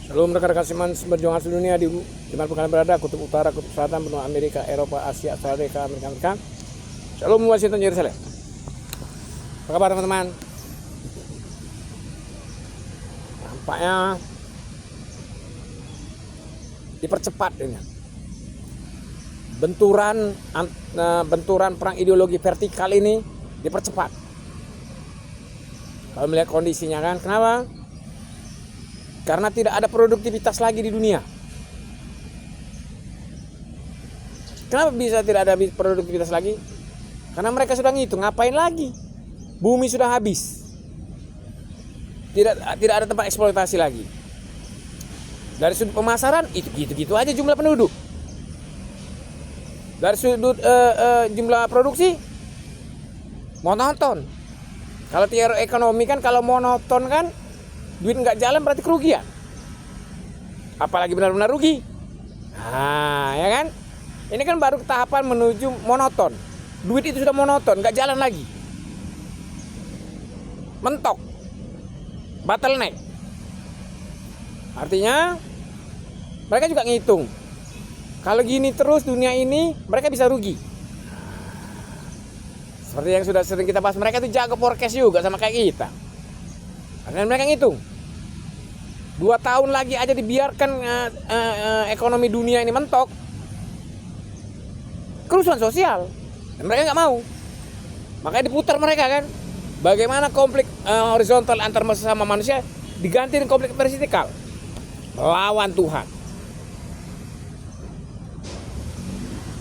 Shalom rekan-rekan Siman berjuang seluruh dunia di mana kalian berada, kutub utara, kutub selatan, benua Amerika, Eropa, Asia, Australia, Amerika. Shalom Washington, Yerusalem. Apa kabar teman-teman? Nampaknya dipercepat ini. Benturan perang ideologi vertikal ini dipercepat. Kalau melihat kondisinya kan, kenapa? Karena tidak ada produktivitas lagi di dunia. Kenapa bisa tidak ada produktivitas lagi? Karena mereka sudah ngitung, ngapain lagi? Bumi sudah habis. Tidak ada tempat eksploitasi lagi. Dari sudut pemasaran, itu gitu-gitu aja jumlah penduduk. Dari sudut jumlah produksi, monoton. Kalau teori ekonomi kan, kalau monoton kan, duit nggak jalan berarti kerugian. Apalagi benar-benar rugi. Nah, ya kan? Ini kan baru tahapan menuju monoton. Duit itu sudah monoton, nggak jalan lagi. Mentok. Bottleneck. Artinya mereka juga ngitung. Kalau gini terus dunia ini, mereka bisa rugi. Seperti yang sudah sering kita bahas, mereka itu jago forecast juga sama kayak kita. Karena mereka ngitung 2 tahun lagi aja dibiarkan ekonomi dunia ini mentok, kerusuhan sosial, dan mereka nggak mau. Makanya diputar mereka kan, bagaimana konflik horizontal antar sesama manusia diganti dengan konflik vertikal melawan Tuhan,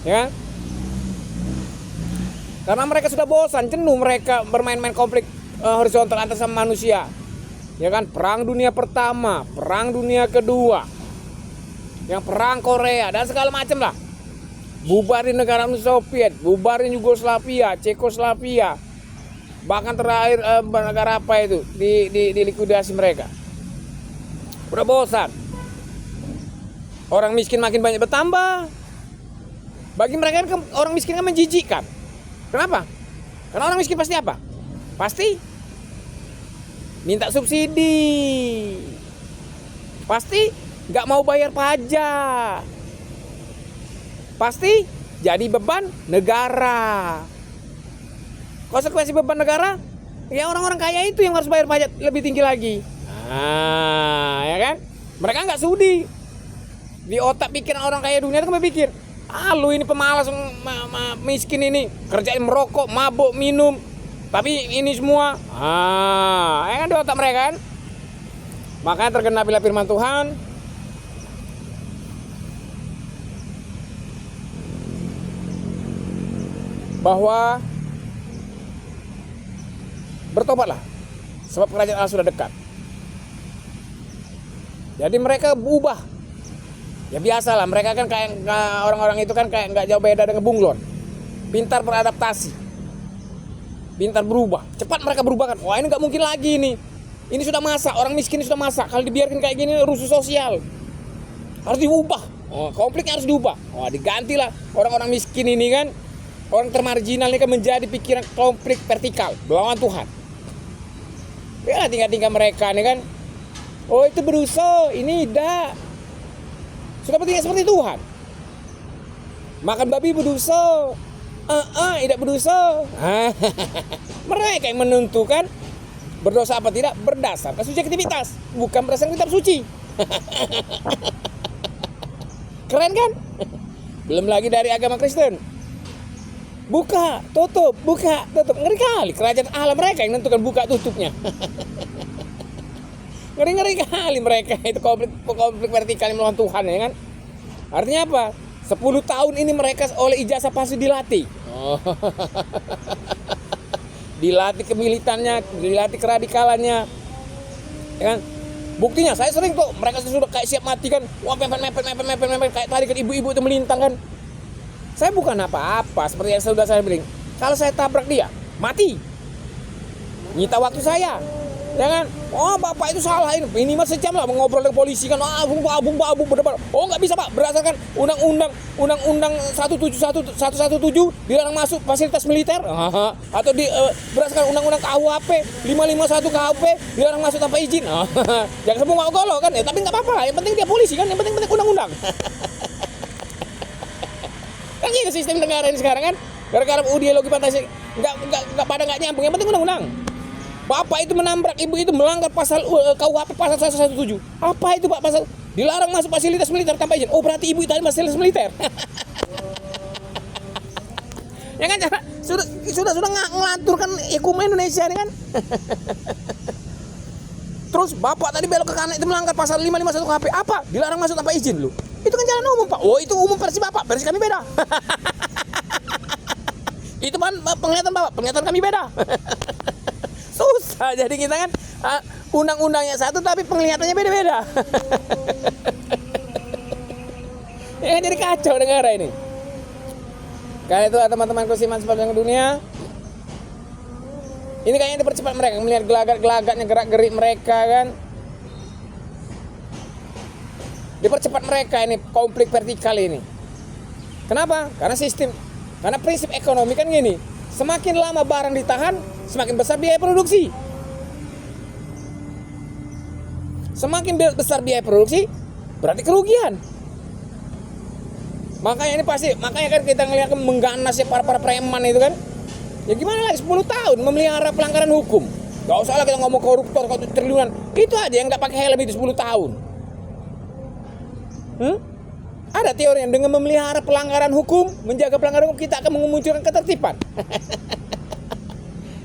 ya kan? Karena mereka sudah bosan, jenuh mereka bermain-main konflik horizontal antar sesama manusia. Ya kan, perang dunia pertama, perang dunia kedua, yang perang Korea dan segala macam lah. Bubarin negara Uni Soviet, bubarin Yugoslavia, Cekoslavia, bahkan terakhir negara apa itu di likuidasi mereka. Udah bosan. Orang miskin makin banyak bertambah. Bagi mereka kan orang miskin kan menjijikkan. Kenapa? Karena orang miskin pasti apa? Pasti minta subsidi, pasti nggak mau bayar pajak, pasti jadi beban negara. Konsekuensi beban negara, ya orang-orang kaya itu yang harus bayar pajak lebih tinggi lagi. Nah, ya kan? Mereka nggak sudi. Di otak pikiran orang kaya dunia itu kan berpikir, lu ini pemalas, miskin ini, kerjain merokok, mabuk, minum. Tapi ini semua, ya kan di otak mereka kan. Makanya tergenapilah firman Tuhan. Bahwa bertobatlah, sebab kerajaan Allah sudah dekat. Jadi mereka berubah. Ya biasalah, mereka kan kayak orang-orang itu kan kayak nggak jauh beda dengan bunglon. Pintar beradaptasi. Pintar berubah, cepat mereka berubah kan. Wah, ini nggak mungkin lagi nih. Ini sudah masak, orang miskin ini sudah masak. Kalau dibiarkan kayak gini rusuh sosial. Harus diubah. Konfliknya harus diubah. Digantilah orang-orang miskin ini kan, orang termarginal ini kan menjadi pikiran konflik vertikal melawan Tuhan. Ya tinggal mereka nih kan. Oh itu berusaha, ini tidak. Sudah pentingnya seperti Tuhan. Makan babi berdosa. Tidak berdosa. Mereka yang menentukan berdosa apa tidak berdasarkan subjektivitas, bukan berdasarkan kitab suci. Keren kan? Belum lagi dari agama Kristen. Buka, tutup. Ngeri kali, kerajaan Allah mereka yang menentukan buka tutupnya. Ngeri kali mereka itu konflik vertikal melawan Tuhan, ya kan? Artinya apa? 10 tahun ini mereka oleh ijazah palsu dilatih. Dilatih kemilitannya, dilatih keradikalannya. Ya kan? Buktinya saya sering kok, mereka sudah kayak siap mati kan. Wah, mepet kayak tadi kan ibu-ibu itu melintang kan. Saya bukan apa-apa seperti yang sudah saya bilang. Kalau saya tabrak dia, mati. Nyita waktu saya. Ya kan? Oh, Bapak itu salah ini. Minimal sejam lah mengobrol dengan polisi kan. Abung berdebat. Oh, nggak bisa, Pak. Berdasarkan Undang-Undang 171 dilarang masuk fasilitas militer. Atau berdasarkan Undang-Undang KUHP 551 KUHP dilarang masuk tanpa izin. Jangan semua golok kan. Ya, tapi nggak apa-apa. Yang penting dia polisi kan. Yang penting undang-undang. Kan gitu sistem negara ini sekarang kan. Gara-gara ideologi fantasi nggak nyambung. Yang penting undang-undang. Bapak itu menabrak ibu itu melanggar pasal KUHP pasal 117. Apa itu, Pak? Pasal dilarang masuk fasilitas militer tanpa izin. Oh, berarti ibu itu ada fasilitas militer. Ya kan, sudah ngelanturkan hukum Indonesia ini kan. Terus Bapak tadi belok ke kanan itu melanggar pasal 551 KUHP. Apa? Dilarang masuk tanpa izin lu. Itu kan jalan umum, Pak. Oh, itu umum versi Bapak, versi kami beda. Itu kan penglihatan Bapak, penglihatan kami beda. Susah jadi kita kan undang-undangnya satu tapi penglihatannya beda-beda. Ya jadi kacau negara ini. Karena itu teman-temanku siman sepanjang dunia, ini kayaknya dipercepat mereka melihat gelagat-gelagatnya, gerak-gerik mereka kan. Dipercepat mereka ini konflik vertikal ini. Kenapa? Karena prinsip ekonomi kan gini, semakin lama barang ditahan, semakin besar biaya produksi. Semakin besar biaya produksi, berarti kerugian. Makanya kan kita ngelihat mengganasnya para preman itu kan. Ya gimana lagi 10 tahun memelihara pelanggaran hukum. Gak usah lah kita ngomong koruptor, triliunan. Itu aja yang gak pakai helm itu 10 tahun. Ada teori yang dengan memelihara pelanggaran hukum, menjaga pelanggaran hukum, kita akan memunculkan ketertiban.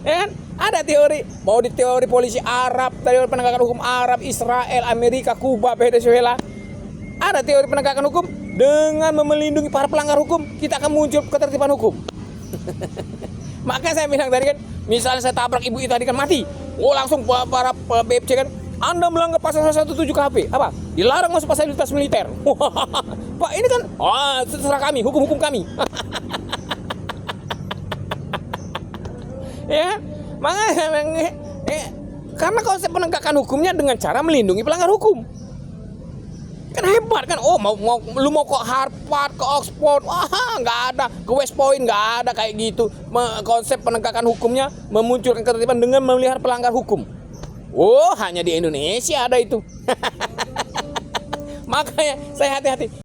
Ya kan? Ada teori, mau di teori polisi Arab, teori penegakan hukum Arab, Israel, Amerika, Kuba, Venezuela. Ada teori penegakan hukum dengan melindungi para pelanggar hukum, kita akan muncul ketertiban hukum. Makanya saya bilang tadi kan, misalnya saya tabrak ibu itu tadi kan mati. Oh, langsung para BFC kan, Anda melanggar pasal 117 KUHP. Apa? Dilarang masuk fasilitas militer. Pak, ini kan terserah kami, hukum kami. Ya, makanya karena konsep penegakan hukumnya dengan cara melindungi pelanggar hukum. Kan hebat kan. Oh, lu mau ke Harvard, ke Oxford, nggak ada, ke West Point nggak ada kayak gitu. Konsep penegakan hukumnya memunculkan ketertiban dengan memelihara pelanggar hukum. Oh, hanya di Indonesia ada itu. Makanya saya hati-hati.